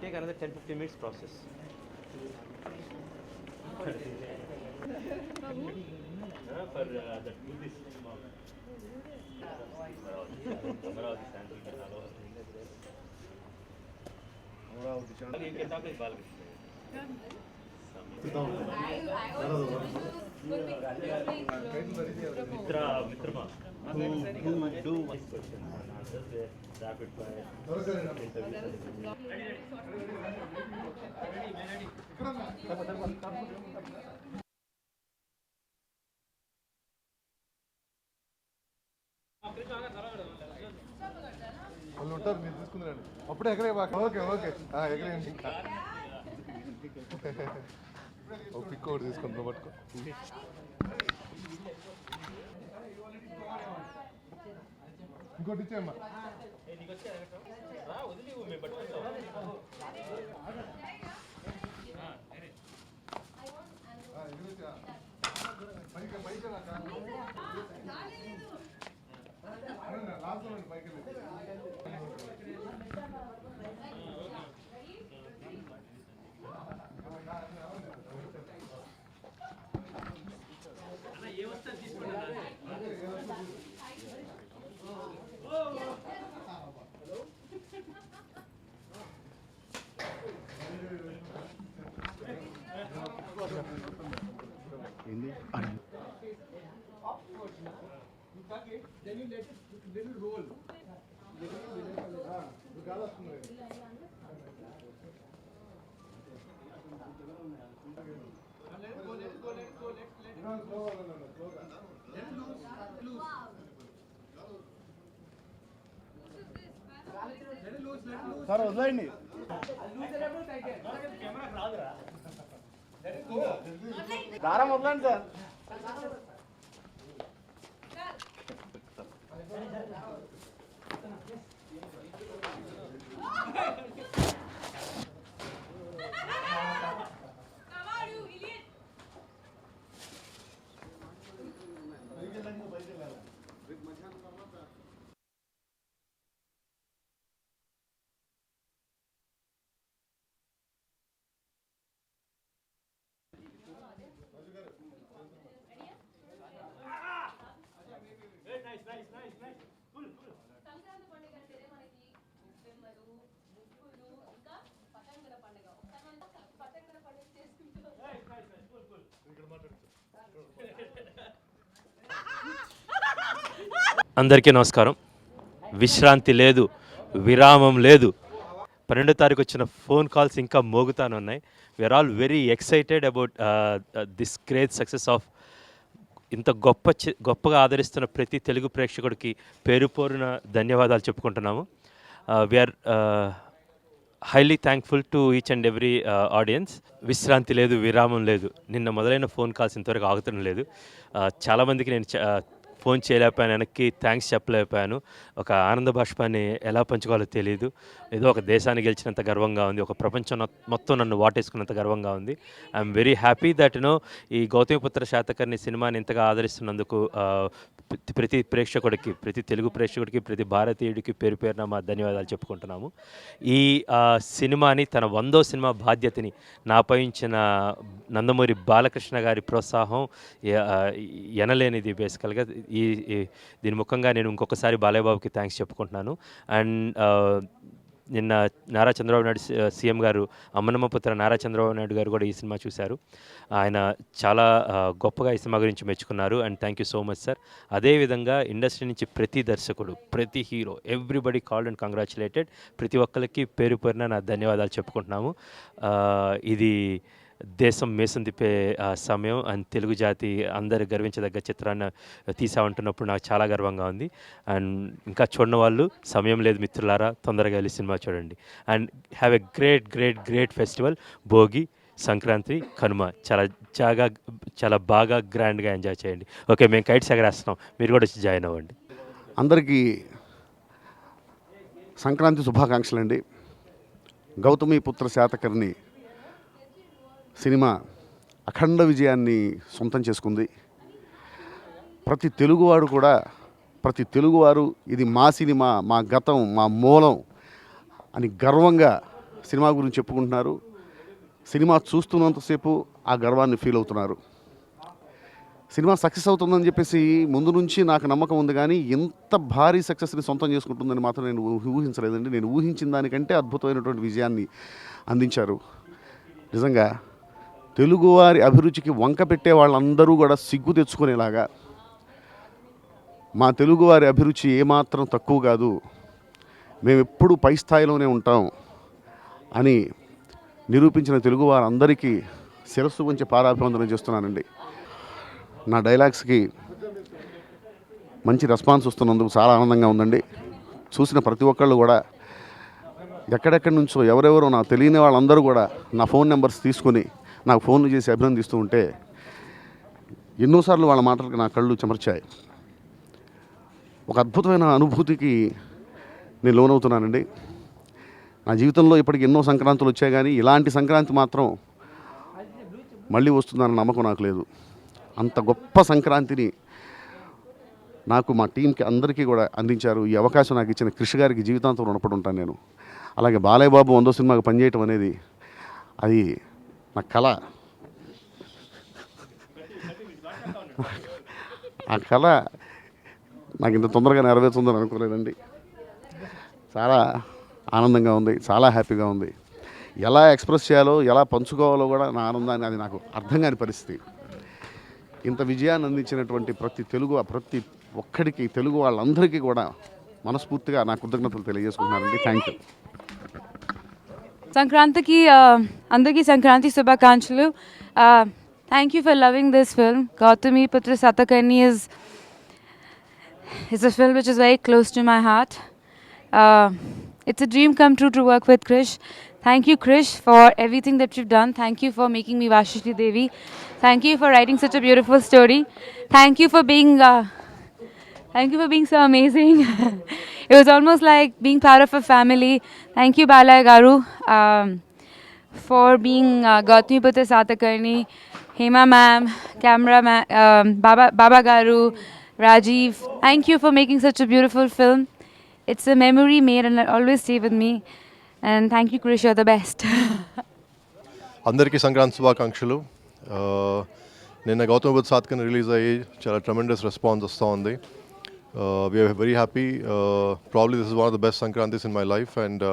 take another 10-15 minutes process. For the this Mitrama, who do these questions and answers their rapid fire వాళ్ళు ఉంటారు మీరు తీసుకుందండి అప్పుడే ఎగరే okay okay ఎగరేయండి ఇంకా ఓ pick ఒకటి తీసుకుంటాం పట్టుకో ఇంకోటి ఇచ్చేయమ్మా Then you let it roll. Sir, వదిలేయండి దారం వదలండి సార్ అందరికీ నమస్కారం. విశ్రాంతి లేదు, విరామం లేదు. 12వ తారీఖు వచ్చిన ఫోన్ కాల్స్ ఇంకా మోగుతానే ఉన్నాయి. We are all very excited about this great success of ఇంత గొప్పగా ఆదరిస్తున్న ప్రతి తెలుగు ప్రేక్షకుడికి పేరు పోరున ధన్యవాదాలు చెప్పుకుంటున్నాము. We are highly thankful to each and every audience. విశ్రాంతి లేదు, విరామం లేదు. నిన్న మొదలైన ఫోన్ కాల్స్ ఇంతవరకు ఆగుతడం లేదు. చాలామందికి నేను ఫోన్ చేయలేకపోయాను, వెనక్కి థ్యాంక్స్ చెప్పలేకపోయాను. ఒక ఆనంద బాష్పాన్ని ఎలా పంచుకోవాలో తెలియదు. ఏదో ఒక దేశాన్ని గెలిచినంత గర్వంగా ఉంది, ఒక ప్రపంచం మొత్తం నన్ను వాటేసుకున్నంత గర్వంగా ఉంది. ఐఎమ్ వెరీ హ్యాపీ దట్ ఈ గౌతమిపుత్ర శాతకర్ణి సినిమాని ఇంతగా ఆదరిస్తున్నందుకు ప్రతి ప్రేక్షకుడికి, ప్రతి తెలుగు ప్రేక్షకుడికి, ప్రతి భారతీయుడికి పేరు పేరున మా ధన్యవాదాలు చెప్పుకుంటున్నాము. ఈ సినిమాని తన 100వ సినిమా బాధ్యతని నాపై ఉంచిన నందమూరి బాలకృష్ణ గారి ప్రోత్సాహం ఎనలేనిది. బేసికల్గా దీని ముఖంగా నేను ఇంకొకసారి బాలయ్య బాబుకి థ్యాంక్స్ చెప్పుకుంటున్నాను. అండ్ నిన్న నారా చంద్రబాబు నాయుడు సీఎం గారు, అమ్మనమ్మపుత్ర నారా చంద్రబాబు నాయుడు గారు కూడా ఈ సినిమా చూశారు. ఆయన చాలా గొప్పగా ఈ సినిమా గురించి మెచ్చుకున్నారు. And thank you so much sir. అదేవిధంగా ఇండస్ట్రీ నుంచి ప్రతి దర్శకుడు, ప్రతి hero, everybody called and congratulated. ప్రతి ఒక్కరికి పేరు పేరున నా ధన్యవాదాలు చెప్పుకుంటున్నాము. ఇది దేశం మేసం తిప్పే సమయం. అండ్ తెలుగు జాతి అందరు గర్వించదగ్గ చిత్రాన్ని తీసామంటున్నప్పుడు నాకు చాలా గర్వంగా ఉంది. అండ్ ఇంకా చూడని వాళ్ళు సమయం లేదు మిత్రులారా, తొందరగా వెళ్ళి సినిమా చూడండి. And have a great great great festival. Bhogi, Sankranti, Kanuma చాలా బాగా గ్రాండ్గా ఎంజాయ్ చేయండి. ఓకే, మేము కైట్స్ ఎగరేస్తున్నాం, మీరు కూడా వచ్చి జాయిన్ అవ్వండి. అందరికీ సంక్రాంతి శుభాకాంక్షలు అండి. గౌతమిపుత్ర శాతకర్ణి సినిమా అఖండ విజయాన్ని సొంతం చేసుకుంది. ప్రతి తెలుగువారు ఇది మా సినిమా, మా గతం, మా మూలం అని గర్వంగా సినిమా గురించి చెప్పుకుంటున్నారు. సినిమా చూస్తున్నంతసేపు ఆ గర్వాన్ని ఫీల్ అవుతున్నారు. సినిమా సక్సెస్ అవుతుందని చెప్పేసి ముందు నుంచి నాకు నమ్మకం ఉంది, కానీ ఇంత భారీ సక్సెస్ని సొంతం చేసుకుంటుందని మాత్రం నేను ఊహించలేదండి. నేను ఊహించిన దానికంటే అద్భుతమైనటువంటి విజయాన్ని అందించారు. నిజంగా తెలుగువారి అభిరుచికి వంక పెట్టే వాళ్ళందరూ కూడా సిగ్గు తెచ్చుకునేలాగా, మా తెలుగువారి అభిరుచి ఏమాత్రం తక్కువ కాదు, మేము ఎప్పుడూ పై స్థాయిలోనే ఉంటాం అని నిరూపించిన తెలుగువారందరికీ శిరస్సు వంచి పాదాభివందనం చేస్తున్నానండి. నా డైలాగ్స్కి మంచి రెస్పాన్స్ వస్తున్నందుకు చాలా ఆనందంగా ఉందండి. చూసిన ప్రతి ఒక్కళ్ళు కూడా ఎక్కడెక్కడి నుంచో ఎవరెవరో నాకు తెలియని వాళ్ళందరూ కూడా నా ఫోన్ నెంబర్స్ తీసుకొని నాకు ఫోన్లు చేసి అభినందిస్తూ ఉంటే ఎన్నోసార్లు వాళ్ళ మాటలకు నా కళ్ళు చెమర్చాయి. ఒక అద్భుతమైన అనుభూతికి నేను లోనవుతున్నానండి. నా జీవితంలో ఇప్పటికి ఎన్నో సంక్రాంతులు వచ్చాయి, కానీ ఇలాంటి సంక్రాంతి మాత్రం మళ్ళీ వస్తుందన్న నమ్మకం నాకు లేదు. అంత గొప్ప సంక్రాంతిని నాకు, మా టీంకి అందరికీ కూడా అందించారు. ఈ అవకాశం నాకు ఇచ్చిన కృషి గారికి జీవితాంతం రుణపడి ఉంటాను నేను. అలాగే బాలయ్య బాబు 100వ సినిమాకి పనిచేయటం అనేది అది నా కళ. ఆ కళ నాకు ఇంత తొందరగా నెరవేరుతుందని అనుకోలేదండి. చాలా ఆనందంగా ఉంది, చాలా హ్యాపీగా ఉంది. ఎలా ఎక్స్ప్రెస్ చేయాలో, ఎలా పంచుకోవాలో కూడా నా ఆనందాన్ని అది నాకు అర్థం కాని పరిస్థితి. ఇంత విజయాన్ని అందించినటువంటి ప్రతి ఒక్కడికి, తెలుగు వాళ్ళందరికీ కూడా మనస్ఫూర్తిగా నా కృతజ్ఞతలు తెలియజేసుకుంటున్నానండి. Thank you. సంక్రాంతికి అందరికీ సంక్రాంతి శుభాకాంక్షలు. Thank you for loving this film. Gautami పుత్ర Satakarni is a film which is very close to my heart. It's a dream come true to work with Krish. Thank you, Krish, for everything that you've done. Thank you for making me Vashishri Devi. Thank you for writing such a beautiful story. Thank you for being so amazing. It was almost like being part of a family. Thank you, Balaya Garu, for being Gautami Putra Satakarni, Hema ma'am, camera man, Baba Garu, Rajiv. Thank you for making such a beautiful film. It's a memory made and it'll always stay with me. And thank you, Krish, you're the best. అందరికీ సంక్రాంతి శుభాకాంక్షలు. నిన్న Gautam Buddha Satakarni release అయ్యి చాలా tremendous response వస్తూ ఉంది. We are very happy. Probably this is one of the best Sankrantis in my life, and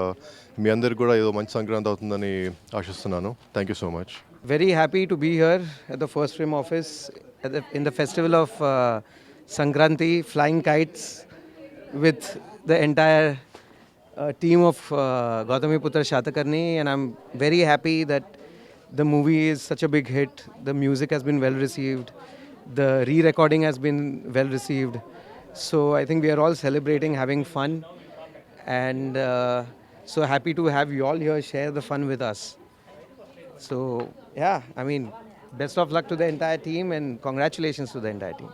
మీ అందరికి కూడా ఏదో మంచి సంక్రాంతి అవుతుందని ఆశిస్తున్నాను. Thank you so much. Very happy to be here at the First Frame office in the festival of Sankranti, flying kites with the entire team of Gautami Putra Shatakarni, and I'm very happy that the movie is such a big hit. The music has been well received. The re-recording has been well received. So I think we are all celebrating, having fun, and so happy to have you all here share the fun with us. So yeah, I mean, best of luck to the entire team and congratulations to the entire team.